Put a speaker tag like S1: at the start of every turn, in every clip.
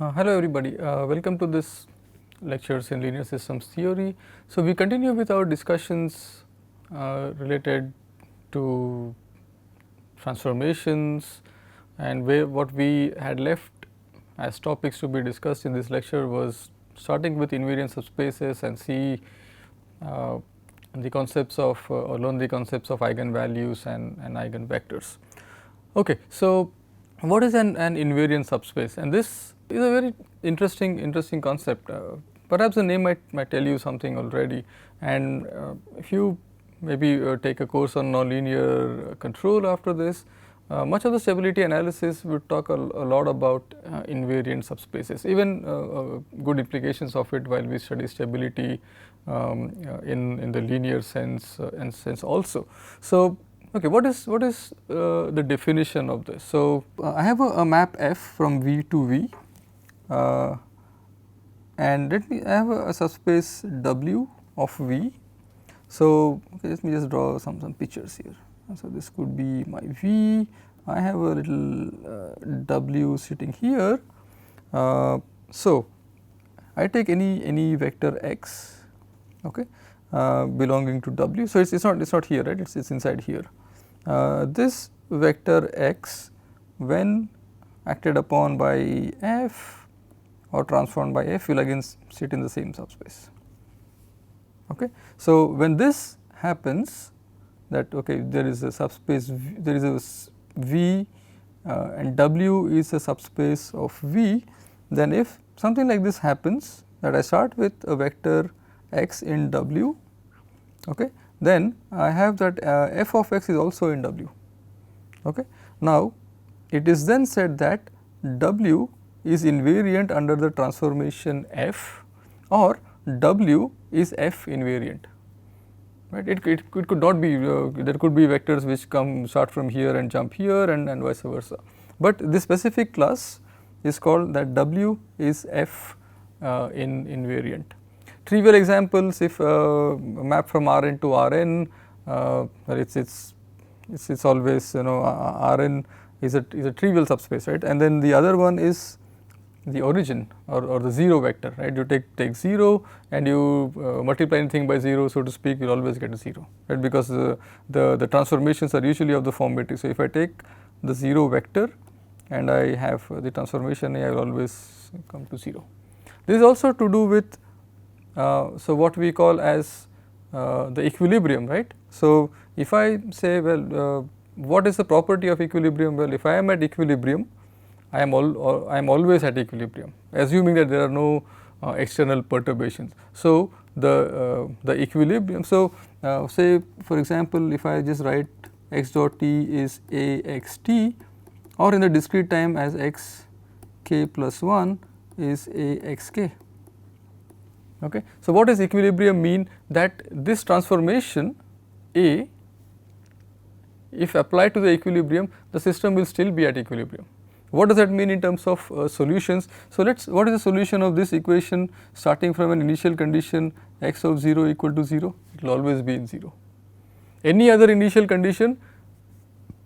S1: Hello everybody, welcome to this lectures in linear systems theory. So, we continue with our discussions related to transformations, and what we had left as topics to be discussed in this lecture was starting with invariant subspaces and see the concepts of or learn the concepts of eigenvalues and eigenvectors. Okay, so what is an invariant subspace? And this is a very interesting concept. Perhaps the name might tell you something already. And if you maybe take a course on nonlinear control after this, much of the stability analysis would talk a lot about invariant subspaces, even good implications of it while we study stability in the linear sense and sense also. So, okay, what is the definition of this? So, I have a map F from V to V, and I have a subspace W of V. So, okay, let me just draw some pictures here. So, this could be my V. I have a little W sitting here. So, I take any vector x, okay, belonging to W. So, it's not here, right? It's inside here. This vector x, when acted upon by F or transformed by F, will again sit in the same subspace. Okay. So, when this happens, that okay, there is a subspace, there is a V and W is a subspace of V, then if something like this happens, that I start with a vector x in W, okay, then I have that f of x is also in W. Okay. Now, it is then said that W is invariant under the transformation F, or W is F invariant, right. It could not be, there could be vectors which start from here and jump here and vice versa, but this specific class is called that W is F invariant. Trivial examples, if map from Rn to Rn, it's always, you know, Rn is a trivial subspace, right, and then the other one is the origin or the 0 vector, right. You take 0 and you multiply anything by 0, so to speak, you will always get a 0, right, because the transformations are usually of the form matrix. So, if I take the 0 vector and I have the transformation A, I will always come to 0. This is also to do with so what we call as the equilibrium, right. So, if I say, well, what is the property of equilibrium? Well, if I am at equilibrium, I am always at equilibrium, assuming that there are no external perturbations. So, the equilibrium. So, say for example, if I just write x dot t is a x t, or in the discrete time as x k plus 1 is a x k. Okay. So, what does equilibrium mean? That this transformation A, if applied to the equilibrium, the system will still be at equilibrium. What does that mean in terms of solutions? So, what is the solution of this equation starting from an initial condition x of 0 equal to 0? It will always be in 0. Any other initial condition,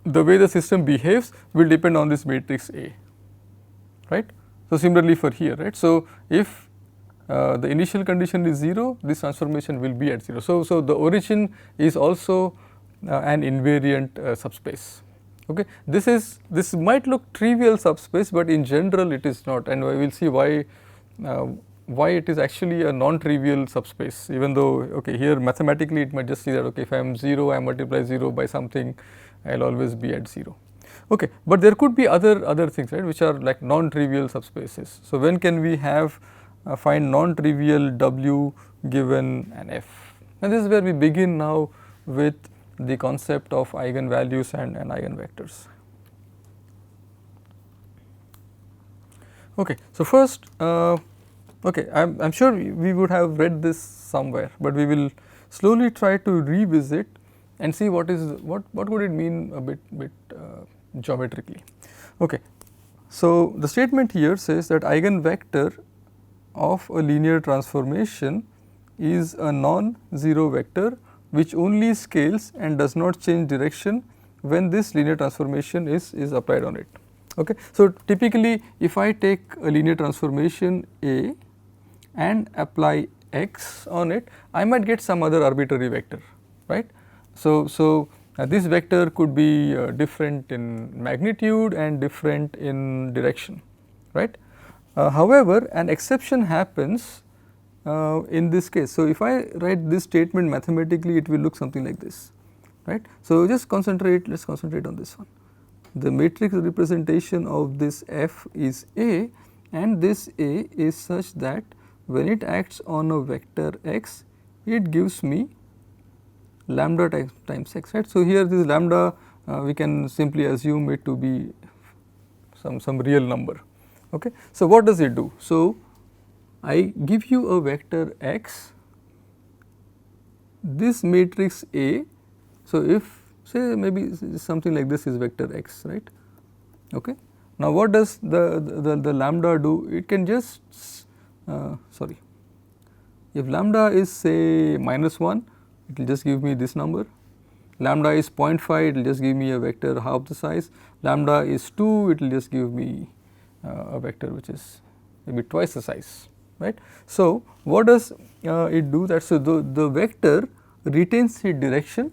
S1: the way the system behaves will depend on this matrix A, right. So, similarly for here, right. So, if the initial condition is 0, this transformation will be at 0. So, the origin is also an invariant subspace. Okay. This might look trivial subspace, but in general it is not, and we will see why it is actually a non-trivial subspace, even though okay, here mathematically it might just see that okay, if I am 0, I multiply 0 by something, I will always be at 0. Okay. But there could be other things, right, which are like non-trivial subspaces. So, when can we have find non-trivial W given an F? And this is where we begin now with the concept of eigenvalues and eigenvectors. Okay. So, first okay, I am sure we would have read this somewhere, but we will slowly try to revisit and see what would it mean a bit geometrically. Okay. So, the statement here says that eigenvector of a linear transformation is a non-zero vector which only scales and does not change direction when this linear transformation is applied on it. Okay. So, typically if I take a linear transformation A and apply x on it, I might get some other arbitrary vector, right. So, this vector could be different in magnitude and different in direction, right. However, an exception happens in this case. So, if I write this statement mathematically, it will look something like this, right. So, just concentrate, let us concentrate on this one. The matrix representation of this F is A, and this A is such that when it acts on a vector x, it gives me lambda times x, right. So, here this lambda we can simply assume it to be some real number. Okay. So, what does it do? So, I give you a vector x, this matrix A. So, if say maybe something like this is vector x, right. Okay. Now, what does the lambda do? It can just sorry, if lambda is say -1, it will just give me this number. Lambda is 0.5, it will just give me a vector half the size. Lambda is 2, it will just give me a vector which is maybe twice the size, right. So, what does it do? That so the vector retains its direction.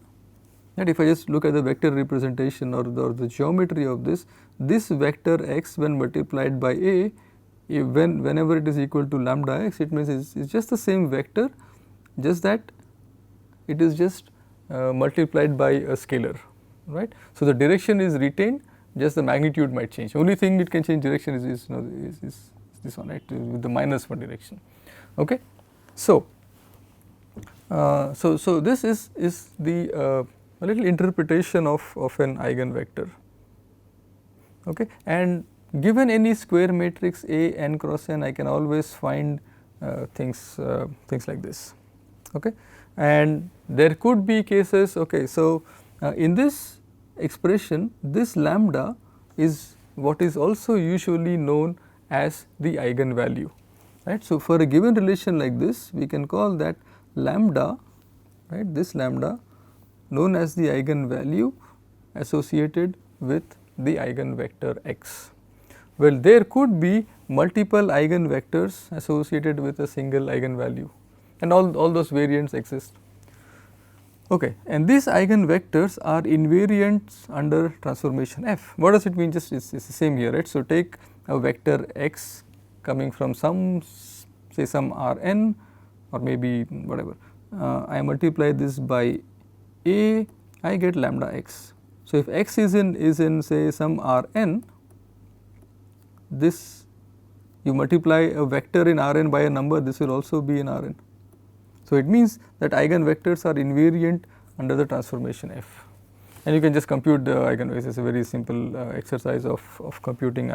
S1: And if I just look at the vector representation or the geometry of this vector x when multiplied by A, whenever it is equal to lambda x, it means it is just the same vector, just that it is just multiplied by a scalar, right. So, the direction is retained, just the magnitude might change. Only thing it can change direction is this one, right, with the -1 direction. Okay. So, so this is the a little interpretation of an eigenvector. Okay. And given any square matrix A n cross n, I can always find things like this. Okay. And there could be cases. Okay. So, in this expression, this lambda is what is also usually known as the eigenvalue, right. So, for a given relation like this, we can call that lambda, right, this lambda known as the eigenvalue associated with the eigenvector x. Well, there could be multiple eigenvectors associated with a single eigenvalue, and all those variants exist. Okay. And these eigenvectors are invariants under transformation F. What does it mean? Just it's the same here, right. So, take a vector x coming from some say some R n or maybe whatever, I multiply this by A, I get lambda x. So, if x is in say some R n, this you multiply a vector in R n by a number, this will also be in R n. So, it means that eigenvectors are invariant under the transformation F, and you can just compute the eigenvectors. It is a very simple exercise of computing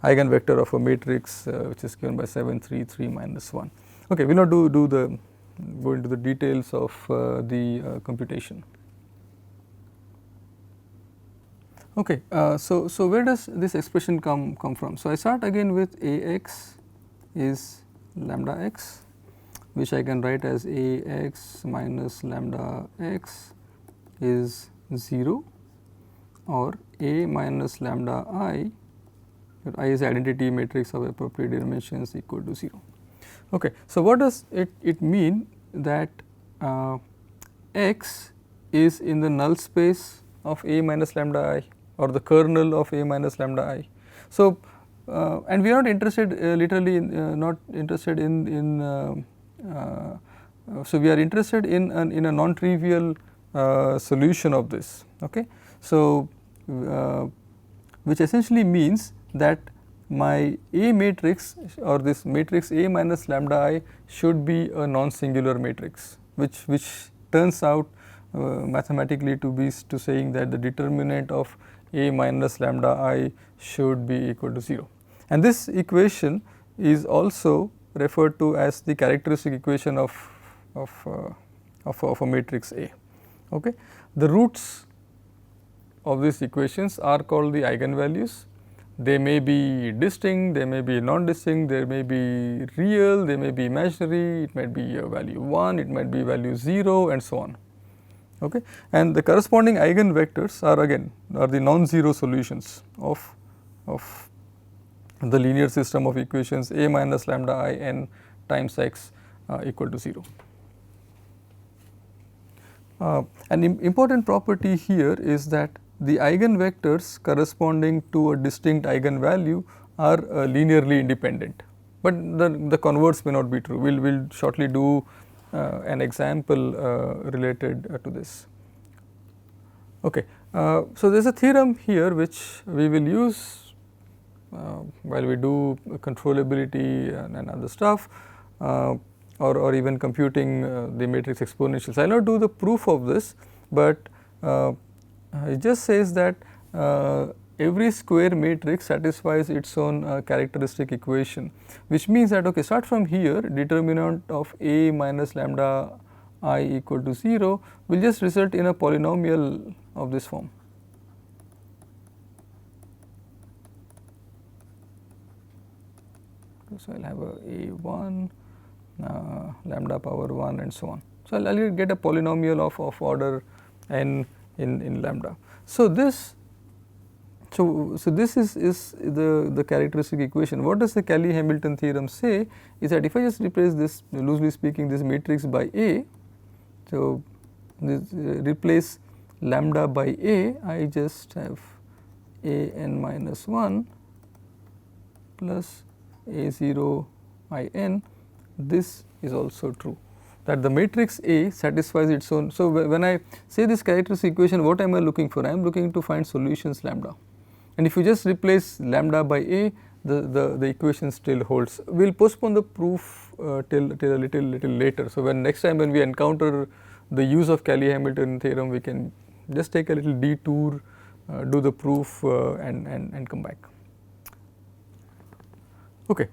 S1: eigenvector of a matrix which is given by 7 3 3 minus 1. Okay, we will not go into the details of the computation. Okay, so where does this expression come from? So, I start again with Ax is lambda x, which I can write as Ax minus lambda x is 0, or A minus lambda I, where I is identity matrix of appropriate dimensions equal to 0. Okay. So, what does it mean that x is in the null space of A minus lambda I, or the kernel of A minus lambda I. So, and we are not interested literally not interested in so we are interested in a non-trivial solution of this. Okay. So, which essentially means that my A matrix or this matrix A minus lambda I should be a non-singular matrix, which turns out mathematically to saying that the determinant of A minus lambda I should be equal to 0. And this equation is also referred to as the characteristic equation of a matrix A. Okay. The roots of these equations are called the eigenvalues. They may be distinct, they may be non-distinct, they may be real, they may be imaginary, it might be a value 1, it might be value 0, and so on. Okay. And the corresponding eigenvectors are again the non-zero solutions of of the linear system of equations A minus lambda I n times x equal to 0. An important property here is that the eigenvectors corresponding to a distinct eigenvalue are linearly independent, but the converse may not be true. We will shortly do an example related to this. Okay. So, there is a theorem here which we will use while we do controllability and other stuff, or even computing the matrix exponentials. I will not do the proof of this, but it just says that every square matrix satisfies its own characteristic equation, which means that okay, start from here, determinant of A minus lambda I equal to 0 will just result in a polynomial of this form. So, I will have a A1 lambda power 1 and so on. So, I will get a polynomial of order n in lambda. So, this is the characteristic equation. What does the Cayley-Hamilton theorem say is that if I just replace this, loosely speaking, this matrix by A, so this replace lambda by A, I just have A n minus 1 plus A 0 I n. This is also true, that the matrix A satisfies its own. So, when I say this characteristic equation, what am I looking for? I am looking to find solutions lambda, and if you just replace lambda by A, the equation still holds. We will postpone the proof till a little later. So, when next time when we encounter the use of Cayley-Hamilton theorem, we can just take a little detour, do the proof and come back. Okay.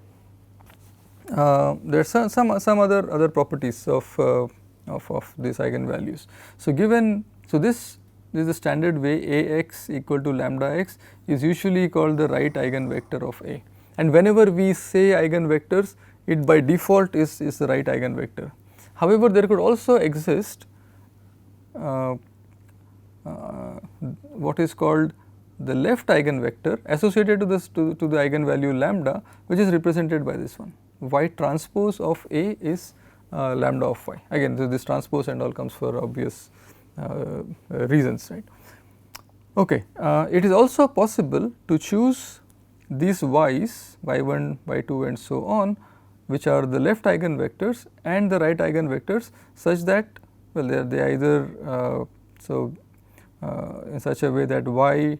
S1: There are some other properties of these eigenvalues. So, this is the standard way Ax equal to lambda x is usually called the right eigenvector of A, and whenever we say eigenvectors, it by default is the right eigenvector. However, there could also exist what is called the left eigenvector associated to the eigenvalue lambda, which is represented by this one. Y transpose of A is lambda of y. Again, this transpose and all comes for obvious reasons, right. Okay. It is also possible to choose these y's, y1, y2 and so on, which are the left eigenvectors and the right eigenvectors, such that, well, they either in such a way that y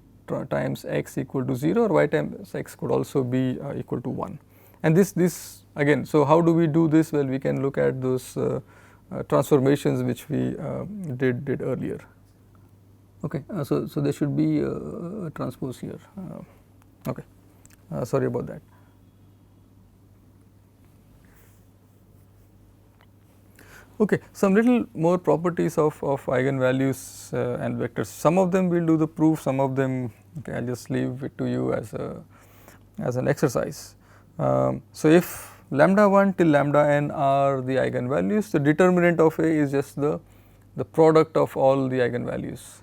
S1: times x equal to 0 or y times x could also be equal to 1. And this again, so how do we do this? Well, we can look at those transformations which we did earlier. Okay. So there should be a transpose here. Okay. Sorry about that. Okay, some little more properties of eigenvalues and vectors. Some of them we will do the proof, some of them okay, I will just leave it to you as an exercise. So, if lambda 1 till lambda n are the eigenvalues, the determinant of A is just the product of all the eigenvalues.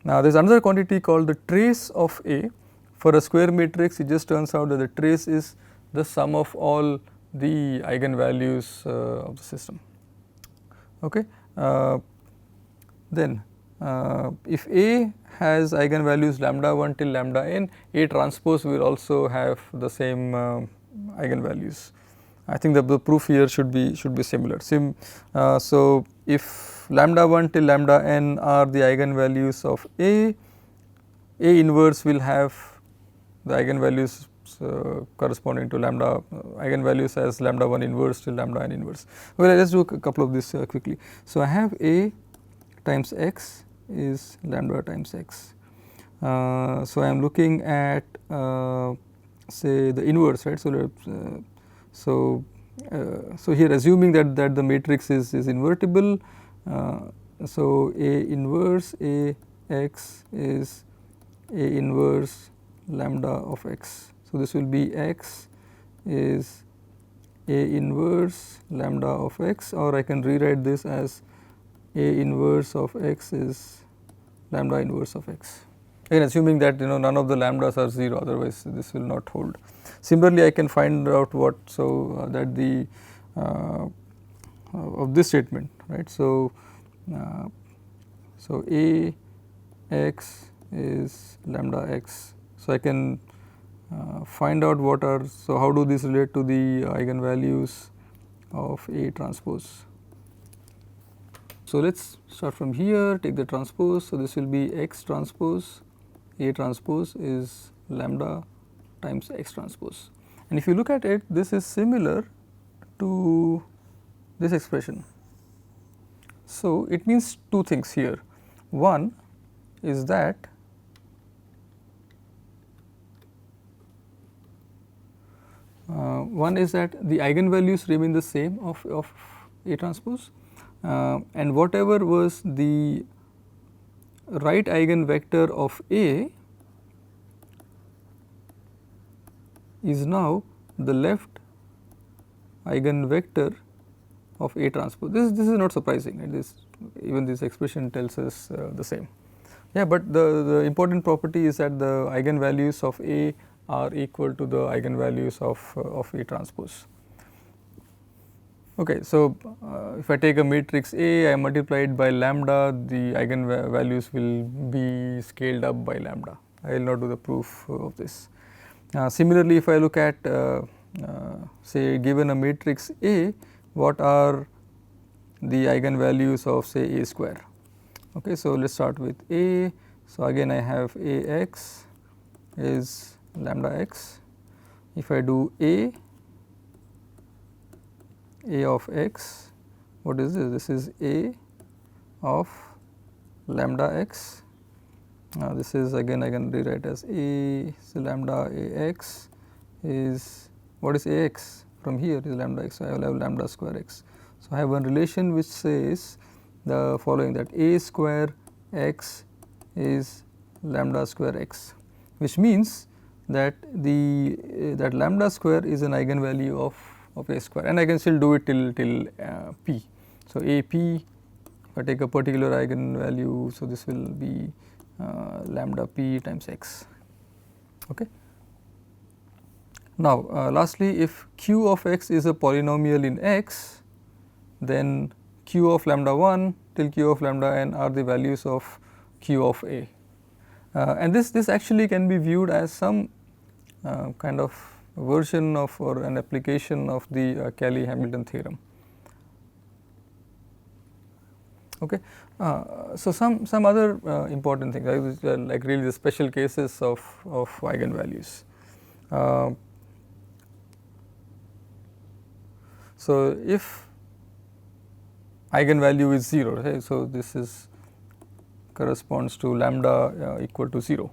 S1: Now, there is another quantity called the trace of A. For a square matrix, it just turns out that the trace is the sum of all the eigenvalues of the system. Okay. Then if A has eigenvalues lambda 1 till lambda n, A transpose will also have the same eigenvalues. I think that the proof here should be similar. So, if lambda 1 till lambda n are the eigenvalues of A inverse will have the eigenvalues corresponding to lambda eigenvalues as lambda 1 inverse till lambda n inverse. Well, let us do a couple of this quickly. So, I have A times x is lambda times x. So, I am looking at say the inverse, right. So, so here assuming that the matrix is invertible, so A inverse A x is A inverse lambda of x. So, this will be x is A inverse lambda of x, or I can rewrite this as A inverse of x is lambda inverse of x. again assuming that none of the lambdas are 0, otherwise this will not hold. Similarly, I can find out what, so that the of this statement, right. So, so A x is lambda x. So, I can find out what are, so how do these relate to the eigenvalues of A transpose. So, let us start from here, take the transpose. So, this will be x transpose, A transpose is lambda times x transpose, and if you look at it, this is similar to this expression. So, it means two things here. One is that the eigenvalues remain the same of A transpose, and whatever was the right eigenvector of A is now the left eigenvector of A transpose. This is not surprising, right? Even this expression tells us the same. Yeah, but the important property is that the eigenvalues of A are equal to the eigenvalues of A transpose. Okay, so if I take a matrix A, I multiply it by lambda, the eigenvalues will be scaled up by lambda. I will not do the proof of this. Similarly, if I look at say given a matrix A, what are the eigenvalues of say A square. Okay, so let us start with A. So, again I have A x is lambda x. If I do A of x, what is this? This is A of lambda x. Now, this is again I can rewrite as A, so lambda A x is, what is A x from here is lambda x. So, I will have lambda square x. So, I have one relation which says the following, that A square x is lambda square x, which means that that lambda square is an eigenvalue of A square, and I can still do it till p. So, A p, if I take a particular eigenvalue, so this will be lambda p times x. Okay. Now, lastly, if q of x is a polynomial in x, then q of lambda 1 till q of lambda n are the values of q of A, and this actually can be viewed as some kind of version of or an application of the Cayley-Hamilton theorem. Okay. So, some other important things, like really the special cases of eigenvalues. So, if eigenvalue is 0, okay, so this is corresponds to lambda equal to 0.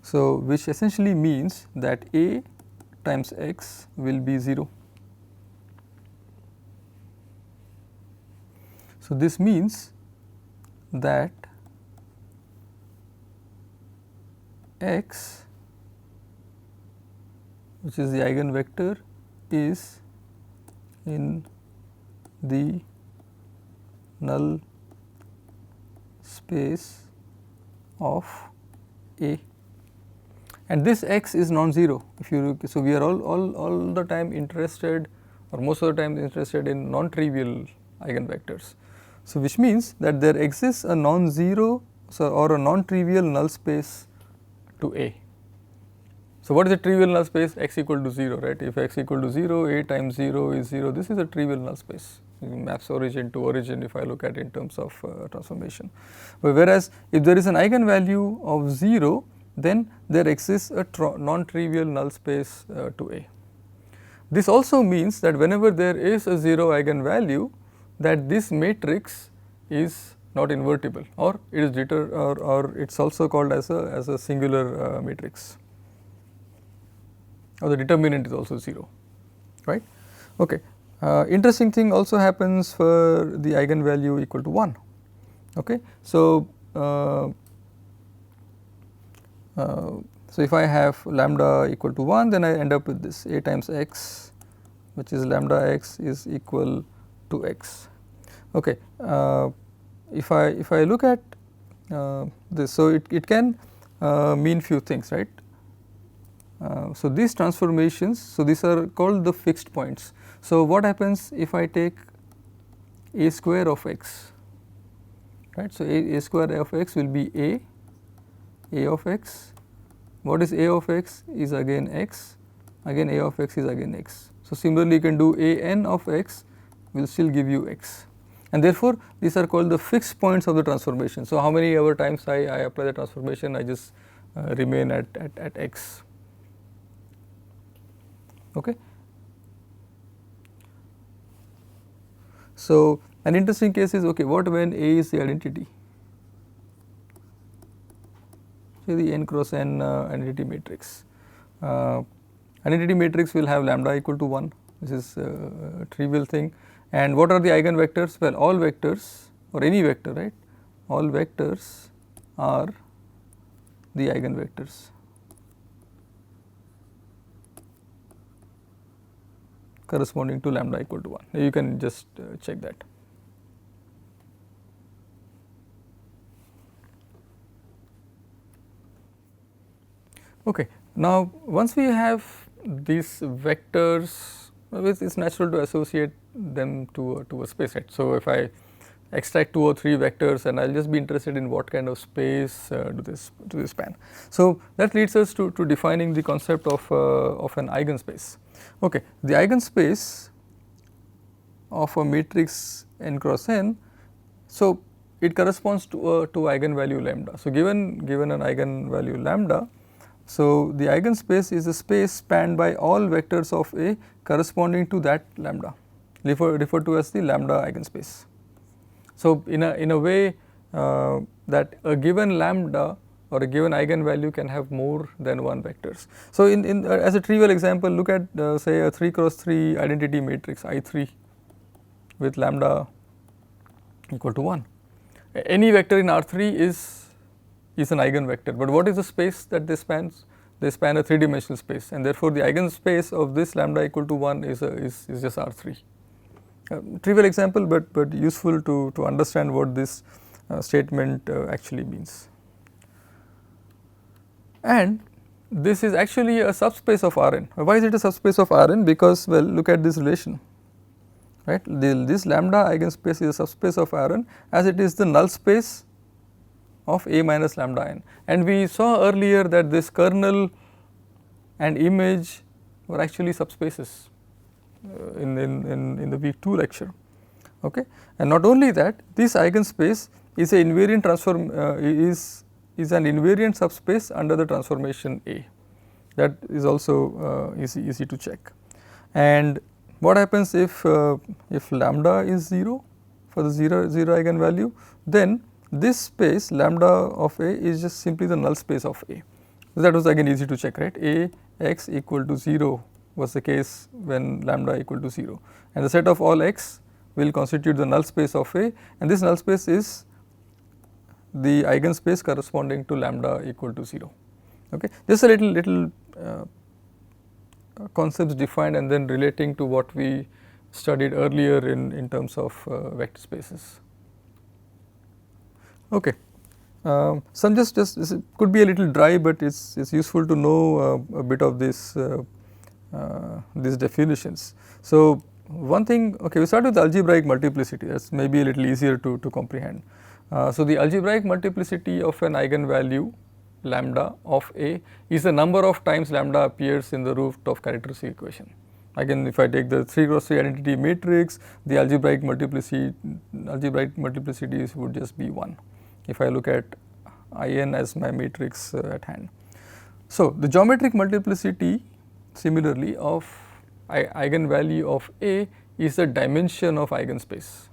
S1: So, which essentially means that A times x will be 0. So, this means that x, which is the eigenvector, is in the null space of A, and this x is non-zero. If you look, so we are all the time interested, or most of the time interested in non-trivial eigenvectors. So, which means that there exists a non-zero, or a non-trivial null space to A. So, what is a trivial null space? X equal to 0, right? If x equal to 0, A times 0 is 0. This is a trivial null space. It maps origin to origin if I look at it in terms of transformation. Whereas, if there is an eigenvalue of 0, then there exists a non-trivial null space to A. This also means that whenever there is a 0 eigenvalue, that this matrix is not invertible, or it is or it is also called as a singular matrix, or the determinant is also 0, right. Okay. Interesting thing also happens for the eigenvalue equal to 1. Okay. So, so if I have lambda equal to 1, then I end up with this A times x, which is lambda x is equal to x. Okay. if I look at this, so it can mean few things, right. So these transformations, so these are called the fixed points. So what happens if I take a square of x, right. So a square of x will be a of x. What is a of x is again x, again a of x is again x. So similarly you can do a n of x will still give you x, and therefore these are called the fixed points of the transformation. So how many ever times I apply the transformation, I just remain at x. Okay. So an interesting case is, okay, what when A is the identity, say the n cross n identity matrix. Identity matrix will have lambda equal to 1, this is a trivial thing. And what are the eigenvectors? Well, all vectors or any vector, right, all vectors are the eigenvectors corresponding to lambda equal to 1. You can just check that. Okay. Now, once we have these vectors, it is natural to associate them to a space, right. So, if I extract 2 or 3 vectors, and I will just be interested in what kind of space do they span. So, that leads us to defining the concept of an eigenspace. Okay. The eigenspace of a matrix n cross n, so it corresponds to eigenvalue lambda. So, given an eigenvalue lambda, so the eigenspace is a space spanned by all vectors of A corresponding to that lambda, referred to as the lambda eigenspace. So in a way that a given lambda or a given eigenvalue can have more than one vectors. So as a trivial example, look at say a 3 cross 3 identity matrix I3 with lambda equal to 1. Any vector in R3 is an eigenvector, but what is the space that they span? They span a 3-dimensional space, and therefore the eigenspace of this lambda equal to 1 is just R3. Trivial example, but useful to understand what this statement actually means. And this is actually a subspace of Rn. Why is it a subspace of Rn? Because, well, look at this relation, right. This lambda eigenspace is a subspace of Rn, as it is the null space of A minus lambda n. And we saw earlier that this kernel and image were actually subspaces in the week 2 lecture. Okay. And not only that, this eigenspace is a invariant transform is an invariant subspace under the transformation A. That is also easy to check. And what happens if lambda is 0 for the 0 eigenvalue, then this space lambda of A is just simply the null space of A. So that was again easy to check, right. A x equal to 0 was the case when lambda equal to 0, and the set of all x will constitute the null space of A, and this null space is the eigenspace corresponding to lambda equal to 0. Okay. Just a little concepts defined and then relating to what we studied earlier in terms of vector spaces. Okay. Some just it could be a little dry, but it's useful to know a bit of this these definitions. So one thing, okay, we start with algebraic multiplicity. That's maybe a little easier to comprehend. So the algebraic multiplicity of an eigenvalue lambda of A is the number of times lambda appears in the root of characteristic equation. Again, if I take the 3 cross 3 identity matrix, the algebraic multiplicities would just be 1. If I look at In as my matrix at hand. So the geometric multiplicity similarly of eigenvalue of A is the dimension of eigenspace,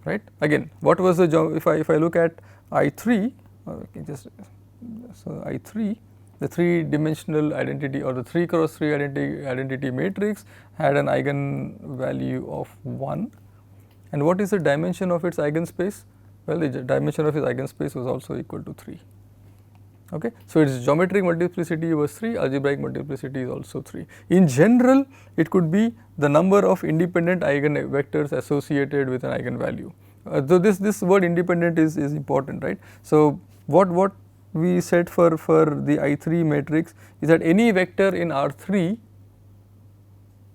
S1: right. Again, what was the if I look at I3, okay, just so I3, the 3-dimensional identity or the 3 cross 3 identity matrix had an eigenvalue of 1, and what is the dimension of its eigenspace? Well, the dimension of its eigenspace was also equal to 3. Okay. So its geometric multiplicity was 3, algebraic multiplicity is also 3. In general, it could be the number of independent eigenvectors associated with an eigenvalue. So this word independent is important, right? So what we said for the I3 matrix is that any vector in R3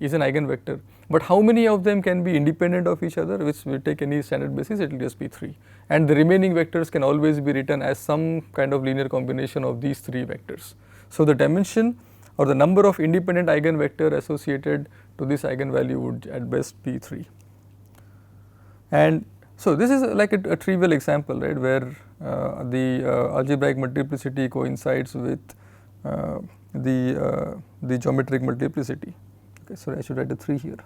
S1: is an eigenvector, but how many of them can be independent of each other, which we take any standard basis, it will just be 3, and the remaining vectors can always be written as some kind of linear combination of these 3 vectors. So the dimension or the number of independent eigenvector associated to this eigenvalue would at best be 3. And so this is like a trivial example, right, where the algebraic multiplicity coincides with the geometric multiplicity. Okay, so I should write a 3 here.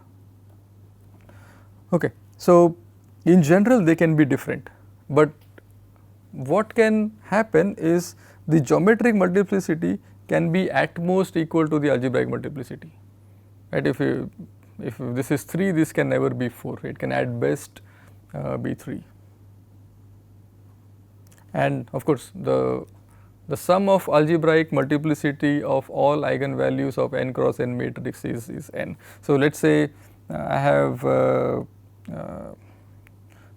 S1: Okay, so in general they can be different, but what can happen is the geometric multiplicity can be at most equal to the algebraic multiplicity, right? If this is 3, this can never be 4, it can at best be 3. And of course the sum of algebraic multiplicity of all eigenvalues of n cross n matrix is n. So let us say I have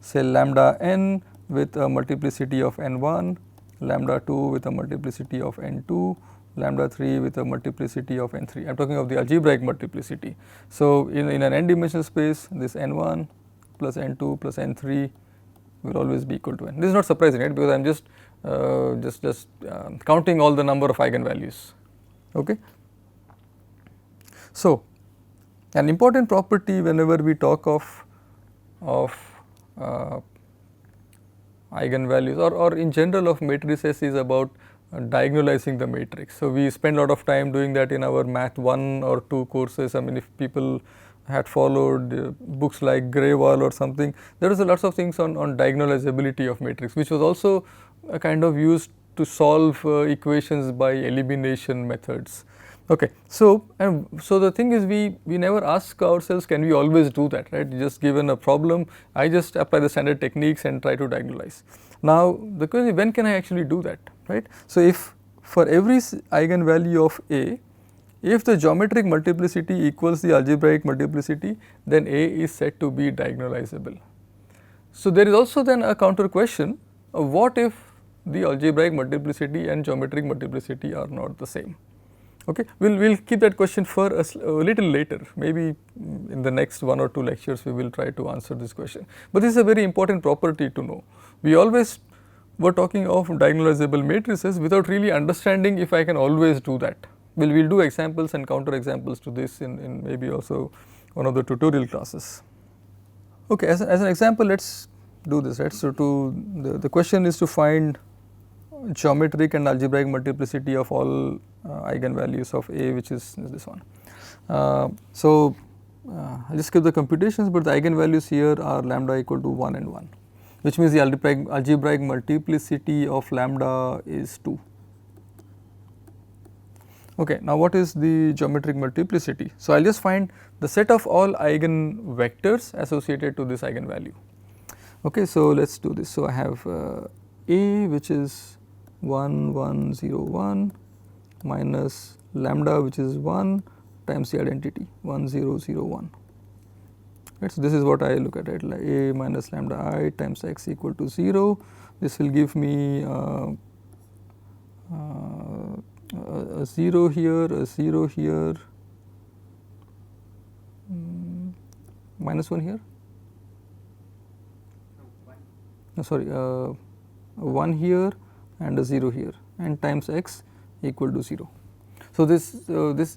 S1: say lambda n with a multiplicity of n1, lambda 2 with a multiplicity of n2, lambda 3 with a multiplicity of n3. I am talking of the algebraic multiplicity. So in an n dimensional space, this n1 plus n2 plus n3 will always be equal to n. This is not surprising, right, because I am just counting all the number of eigenvalues. Okay. So an important property whenever we talk of eigenvalues or in general of matrices is about diagonalizing the matrix. So we spend a lot of time doing that in our math 1 or 2 courses. I mean, if people had followed books like Grewal or something, there was lots of things on diagonalizability of matrix, which was also kind of used to solve equations by elimination methods. Okay, so the thing is we never ask ourselves, can we always do that, right? Just given a problem, I just apply the standard techniques and try to diagonalize. Now the question is, when can I actually do that, right? So if for every eigenvalue of A, if the geometric multiplicity equals the algebraic multiplicity, then A is said to be diagonalizable. So there is also then a counter question of what if the algebraic multiplicity and geometric multiplicity are not the same. Okay, we'll keep that question for a little later, maybe in the next 1 or 2 lectures we will try to answer this question. But this is a very important property to know. We always were talking of diagonalizable matrices without really understanding if I can always do that. We'll do examples and counter examples to this in maybe also one of the tutorial classes. Okay, as an example, let's do this, right. So the question is to find geometric and algebraic multiplicity of all eigenvalues of A, which is this one. So I'll just skip the computations, but the eigenvalues here are lambda equal to 1 and 1, which means the algebraic multiplicity of lambda is 2. Okay, now what is the geometric multiplicity? So I'll just find the set of all eigenvectors associated to this eigenvalue. Okay, so let's do this. So I have A, which is 1 1 0 1 minus lambda, which is 1 times the identity 1 0 0 1. Right, so this is what I look at, right, like A minus lambda I times x equal to 0. This will give me a 0 here, a 0 here, minus 1 here, no, sorry, 1 here and a 0 here, and times x equal to 0. So this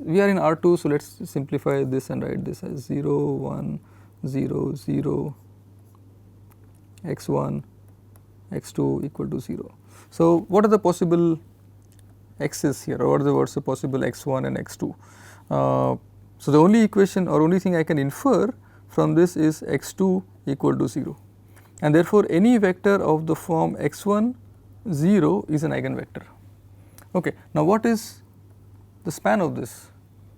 S1: we are in R2, so let us simplify this and write this as 0 1 0 0 x1 x2 equal to 0. So what are the possible x's here, or what's the possible x1 and x2? So the only equation or only thing I can infer from this is x2 equal to 0, and therefore any vector of the form x1 0 is an eigenvector. Okay, now what is the span of this?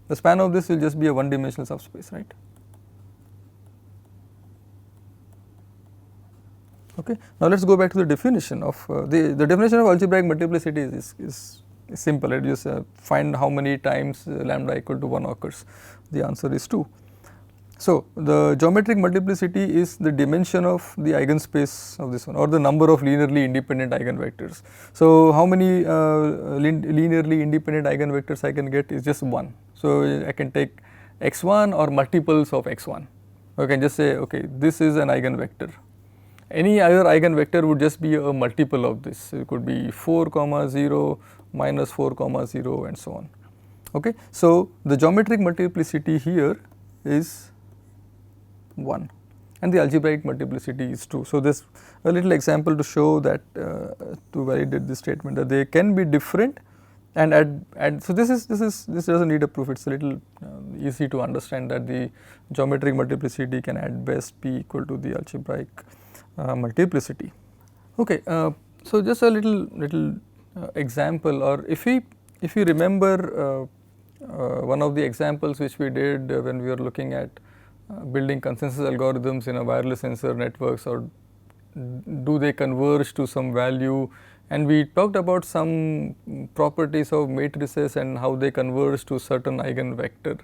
S1: The span of this will just be a one dimensional subspace, right? Okay, now let us go back to the definition of the definition of algebraic multiplicity is simple, right? Just find how many times lambda equal to 1 occurs. The answer is 2. So, the geometric multiplicity is the dimension of the eigenspace of this one, or the number of linearly independent eigenvectors. So, how many linearly independent eigenvectors I can get is just 1. So, I can take x1 or multiples of x1. I can just say, okay, this is an eigenvector. Any other eigenvector would just be a multiple of this. It could be 4 comma 0, minus 4 comma 0, and so on. Okay. So, the geometric multiplicity here is 1 and the algebraic multiplicity is 2. So, this a little example to show that to validate this statement, that they can be different, and so this does not need a proof. It is a little easy to understand that the geometric multiplicity can at best be equal to the algebraic multiplicity. Okay, so just a little example, or if we remember one of the examples which we did when we were looking at building consensus algorithms in a wireless sensor networks, or do they converge to some value, and we talked about some properties of matrices and how they converge to certain eigenvector.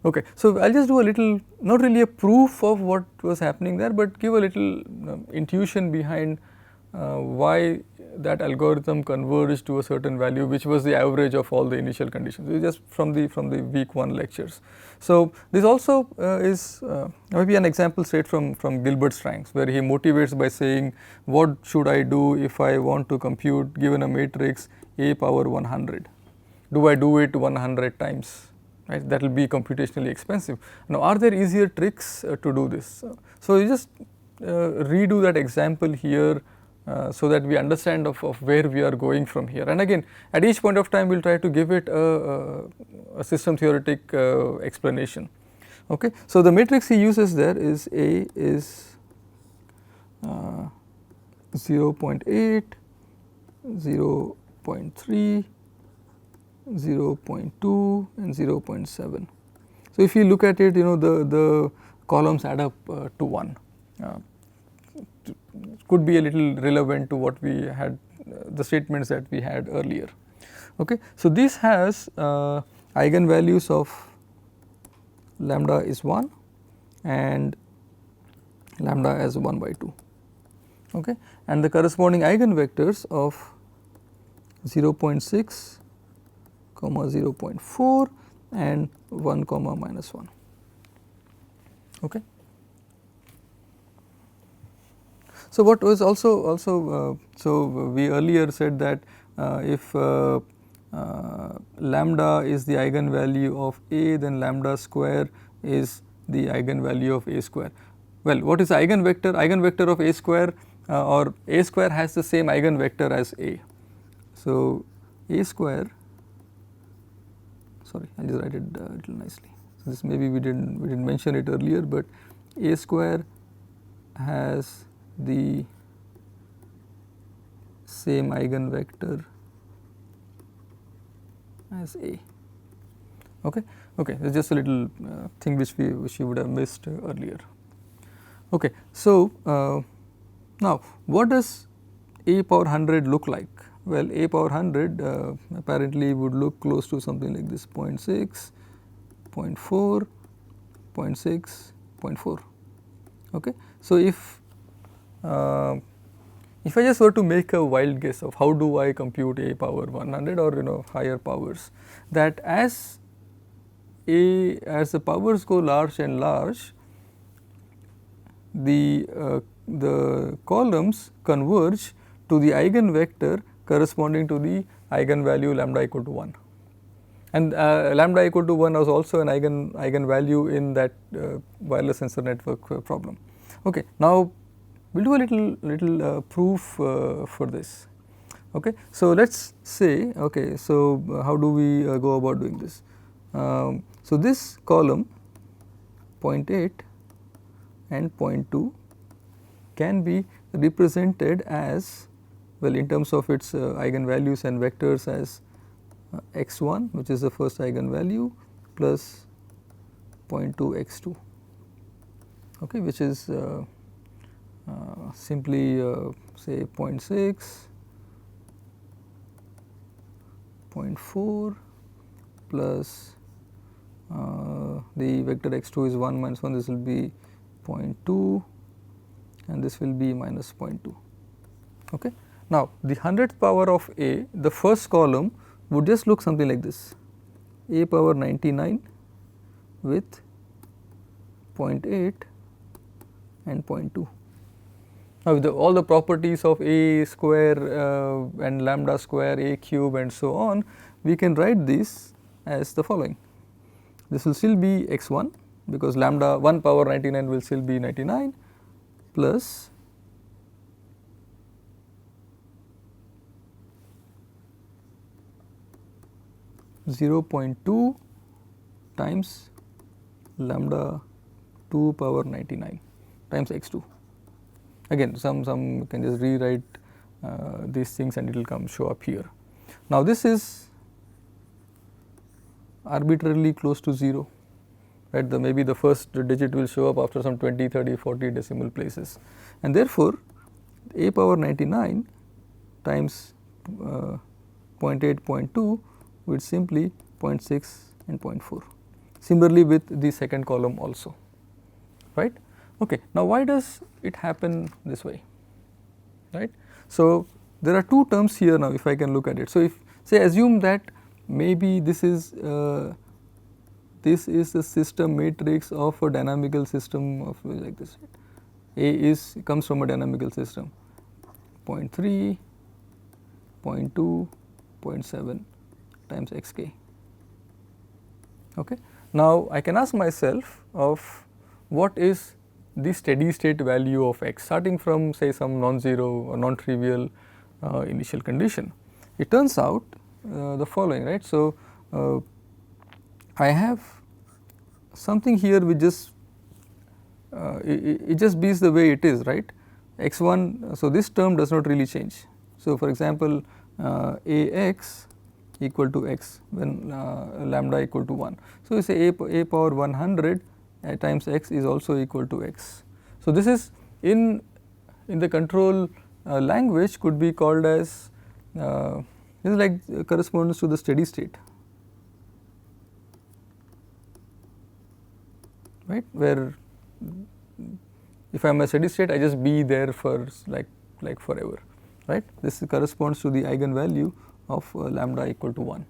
S1: Okay. So, I will just do a little, not really a proof of what was happening there, but give a little intuition behind why that algorithm converged to a certain value, which was the average of all the initial conditions. It is just from the week 1 lectures. So, this also is maybe an example straight from Gilbert's ranks, where he motivates by saying, what should I do if I want to compute given a matrix a power 100? Do I do it 100 times? Right, that will be computationally expensive. Now, are there easier tricks to do this? So, you just redo that example here so that we understand of where we are going from here. And again, at each point of time, we will try to give it a system theoretic explanation. Okay. So, the matrix he uses there is A is 0.8, 0.3, 0.2 and 0.7. So, if you look at it, the columns add up to 1. Could be a little relevant to what we had, the statements that we had earlier. Okay. So, this has eigenvalues of lambda is 1 and lambda as 1 by 2. Okay. And the corresponding eigenvectors of 0.6, 0.4 and 1, minus 1. Okay. So, what was also so we earlier said that if lambda is the eigenvalue of A, then lambda square is the eigenvalue of A square. Well, what is eigenvector? Eigenvector of A square or A square has the same eigenvector as A. So, A square, sorry, I will just write it a little nicely. So, this maybe we didn't mention it earlier, but A square has the same eigenvector as A. Okay. Okay. It's just a little thing which we would have missed earlier. Okay. So, now what does A power 100 look like? Well, A power 100 apparently would look close to something like this, 0.6, 0.4, 0.6, 0.4. Okay. So, if I just were to make a wild guess of how do I compute A power 100 or higher powers, that as the powers go large and large, the columns converge to the eigenvector corresponding to the eigenvalue lambda equal to 1. And lambda equal to 1 was also an eigenvalue in that wireless sensor network problem. Okay. Now, we will do a little proof for this. Okay. So, let us say, okay, so how do we go about doing this? So, this column 0.8 and 0.2 can be represented as, well, in terms of its eigenvalues and vectors, as x1, which is the first eigenvalue, plus 0.2 x2, okay, which is simply say 0.6, 0.4 plus the vector x2 is 1 minus 1, this will be 0.2 and this will be minus 0.2. Okay. Now, the 100th power of a, the first column would just look something like this, a power 99 with 0.8 and 0.2. Now, with all the properties of a square and lambda square, a cube and so on, we can write this as the following. This will still be x1 because lambda 1 power 99 will still be 99 plus (0.2) times lambda 2 power 99 times x2. Again, some can just rewrite these things and it will come show up here. Now, this is arbitrarily close to 0, right? Maybe the first digit will show up after some 20, 30, 40 decimal places, and therefore, a power 99 times 0.8, 0.2 with simply 0.6 and 0.4. Similarly, with the second column also, right? Okay. Now, why does it happen this way, right? So, there are two terms here now if I can look at it. So, if say assume that maybe this is the system matrix of a dynamical system of like this, A comes from a dynamical system 0.3, 0.2, 0.7 times xk. Okay. Now, I can ask myself of what is the steady state value of x starting from say some non-zero or non-trivial initial condition. It turns out the following, right. So, I have something here which just it just beats the way it is, right. x1, so this term does not really change. So, for example, Ax equal to x when lambda equal to 1. So, you say a power 100 times x is also equal to x. So, this is in the control language could be called as this is like corresponds to the steady state, right, where if I am a steady state I just be there for like forever, right. This corresponds to the eigenvalue of lambda equal to 1.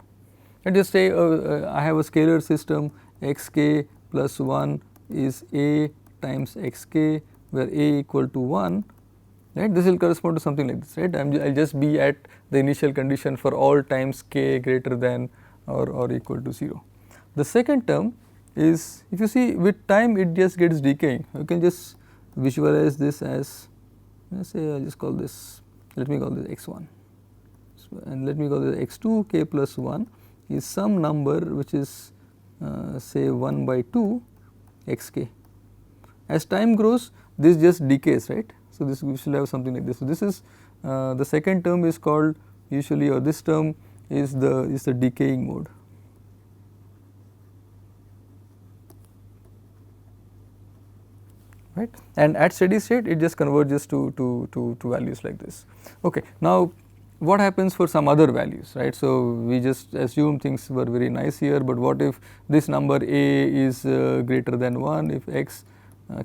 S1: Let us say I have a scalar system xk plus 1 is a times xk where a equal to 1, right. This will correspond to something like this, right. I will just be at the initial condition for all times k greater than or equal to 0. The second term is, if you see with time it just gets decaying. You can just visualize this as, let us say I just call this, let me call this x1 and let me call this x2 k plus 1 is some number which is say 1 by 2 xk. As time grows this just decays, right. So, this we should have something like this. So, this is the second term is called usually, or this term is the decaying mode. Right, and at steady state it just converges to values like this. Okay. Now, what happens for some other values, right. So, we just assume things were very nice here, but what if this number a is greater than 1, if x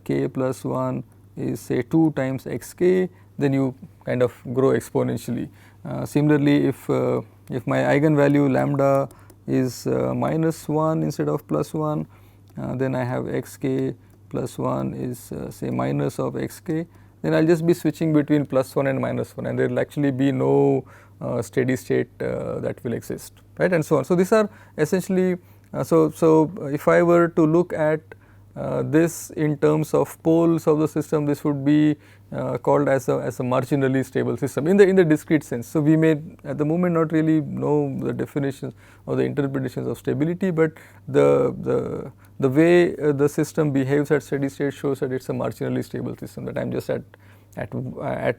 S1: k plus 1 is say 2 times xk, then you kind of grow exponentially. Similarly, if my eigenvalue lambda is minus 1 instead of plus 1, then I have xk plus 1 is say minus of xk, then I will just be switching between plus 1 and minus 1 and there will actually be no steady state that will exist, right, and so on. So, these are essentially, so if I were to look at this in terms of poles of the system, this would be called as a marginally stable system in the discrete sense. So, we may at the moment not really know the definitions or the interpretations of stability, but the way the system behaves at steady state shows that it is a marginally stable system, that I am just at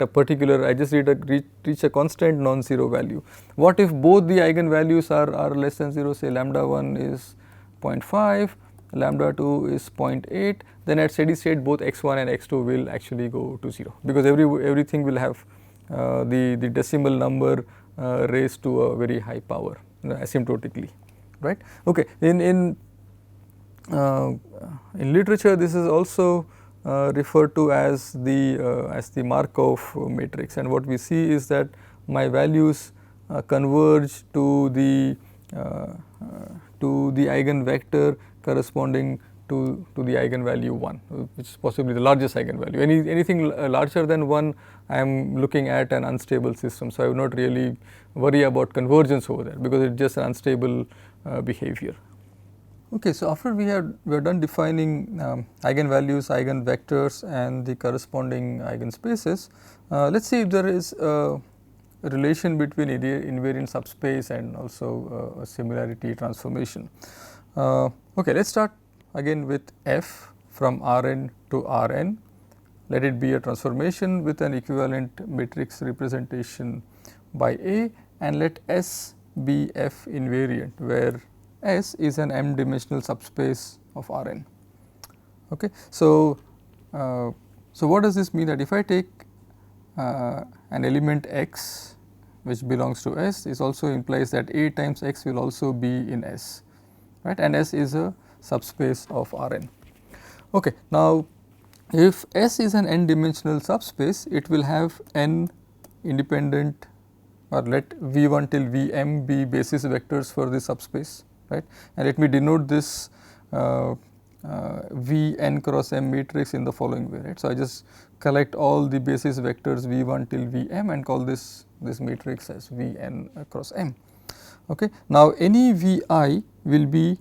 S1: a particular, I just reach a constant non-zero value. What if both the eigenvalues are less than 0, say lambda 1 is 0.5, lambda 2 is 0.8, then at steady state both x1 and x2 will actually go to 0, because everything will have the decimal number raised to a very high power asymptotically, right. Okay. in literature this is also referred to as the Markov matrix, and what we see is that my values converge to the eigenvector corresponding to the eigenvalue 1, which is possibly the largest eigenvalue. Anything larger than 1, I am looking at an unstable system. So, I would not really worry about convergence over there, because it is just an unstable behavior. Okay, so after we are done defining eigenvalues, eigenvectors and the corresponding eigenspaces, let us see if there is a relation between invariant subspace and also a similarity transformation. Okay, let us start again with f from Rn to Rn. Let it be a transformation with an equivalent matrix representation by A, and let S be F invariant, where S is an m dimensional subspace of Rn. Okay. So, what does this mean? That if I take an element x which belongs to S, this also implies that A times x will also be in S, right, and S is a subspace of Rn. Okay. Now, if S is an n dimensional subspace, it will have n independent, or let V1 till Vm be basis vectors for this subspace, right, and let me denote this Vn cross m matrix in the following way, right. So, I just collect all the basis vectors V1 till Vm and call this matrix as Vn cross m. Okay. Now, any Vi will be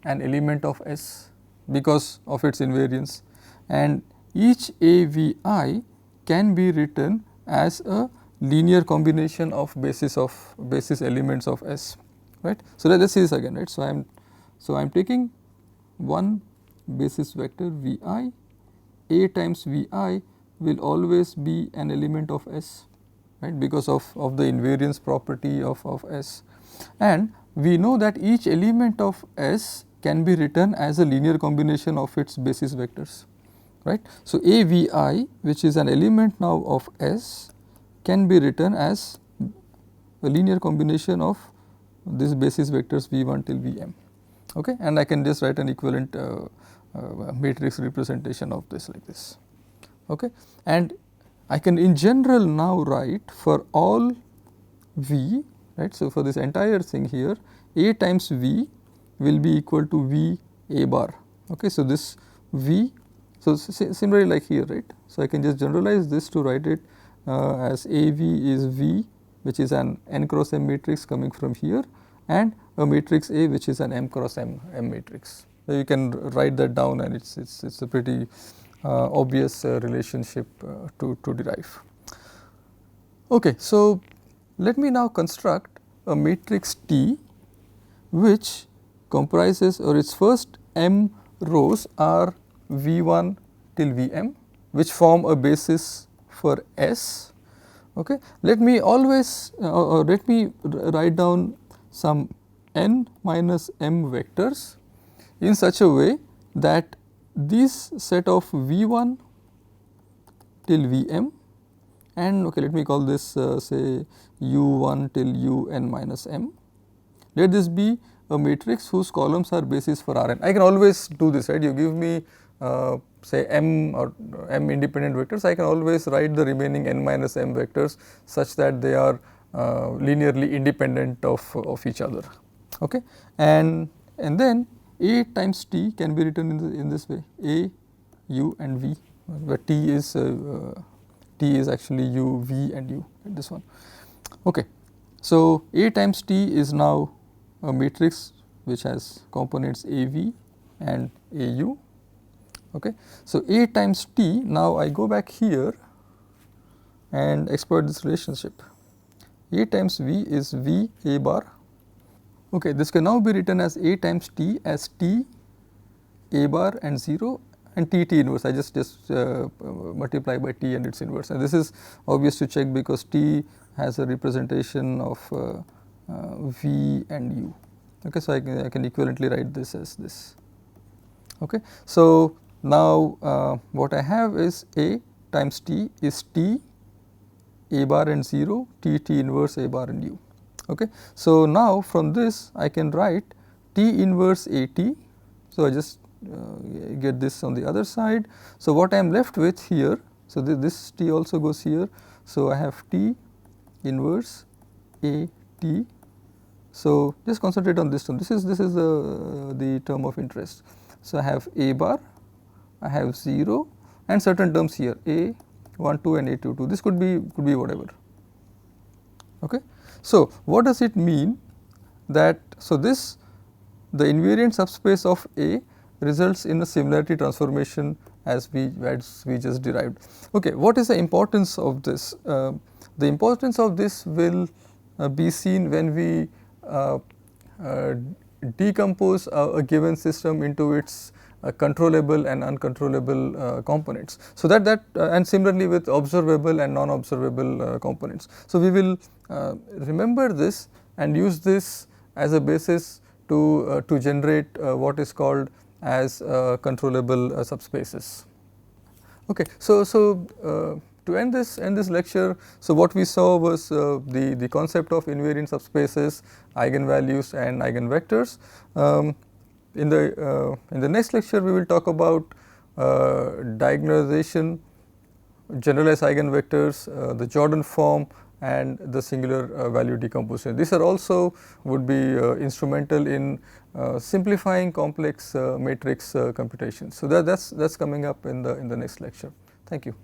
S1: an element of S because of its invariance, and each AVI can be written as a linear combination of basis elements of S, right. So, let us see this again, right. So, I am taking one basis vector Vi, A times Vi will always be an element of S, right, because of the invariance property of S, and we know that each element of S can be written as a linear combination of its basis vectors, right. So, AVI, which is an element now of S, can be written as a linear combination of this basis vectors V1 till Vm, okay, and I can just write an equivalent matrix representation of this like this, okay. And I can in general now write for all V, right. So, for this entire thing here, A times V will be equal to V A bar, okay. So, this V, so similarly like here, right. So, I can just generalize this to write it as AV is V, which is an n cross m matrix coming from here, and a matrix A which is an m cross m matrix. So, you can write that down, and it's a pretty obvious relationship to derive. Okay. So, let me now construct a matrix T which comprises, or its first m rows are V1 till Vm, which form a basis for S. Okay. Let me always let me write down some n minus m vectors in such a way that this set of V1 till Vm, and okay, let me call this say U1 till Un minus m. Let this be a matrix whose columns are basis for Rn. I can always do this, right. You give me say m or m independent vectors, I can always write the remaining n minus m vectors such that they are linearly independent of each other, okay. And then A times T can be written in this way, A, U and V, where T is actually U, V and U, this one, okay. So, A times T is now a matrix which has components AV and AU, okay. So, A times T, now I go back here and exploit this relationship. A times V is V A bar, okay. This can now be written as A times T as T A bar and 0 and T inverse. I just multiply by T and its inverse, and this is obvious to check because T has a representation of V and U, okay. So, I can equivalently write this as this, okay. So, now what I have is A times T is T A bar and 0, T inverse A bar and U, okay. So, now from this I can write T inverse AT So, I just get this on the other side. So, what I am left with here, so this T also goes here. So, I have T inverse A T. So, just concentrate on this term, this is the term of interest. So, I have A bar, I have 0 and certain terms here A 1 2 and A 2 2, this could be whatever. Okay. So, what does it mean that, so this the invariant subspace of A results in a similarity transformation as we just derived. Okay. What is the importance of this? The importance of this will be seen when we decompose a given system into its controllable and uncontrollable components. So, that and similarly with observable and non-observable components. So, we will remember this and use this as a basis to generate what is called as controllable subspaces. Okay. So, to end this lecture, so what we saw was the concept of invariant subspaces, eigenvalues and eigenvectors. In the next lecture, we will talk about diagonalization, generalized eigenvectors, the Jordan form and the singular value decomposition. These are also would be instrumental in simplifying complex matrix computations. So, that's coming up in the next lecture. Thank you.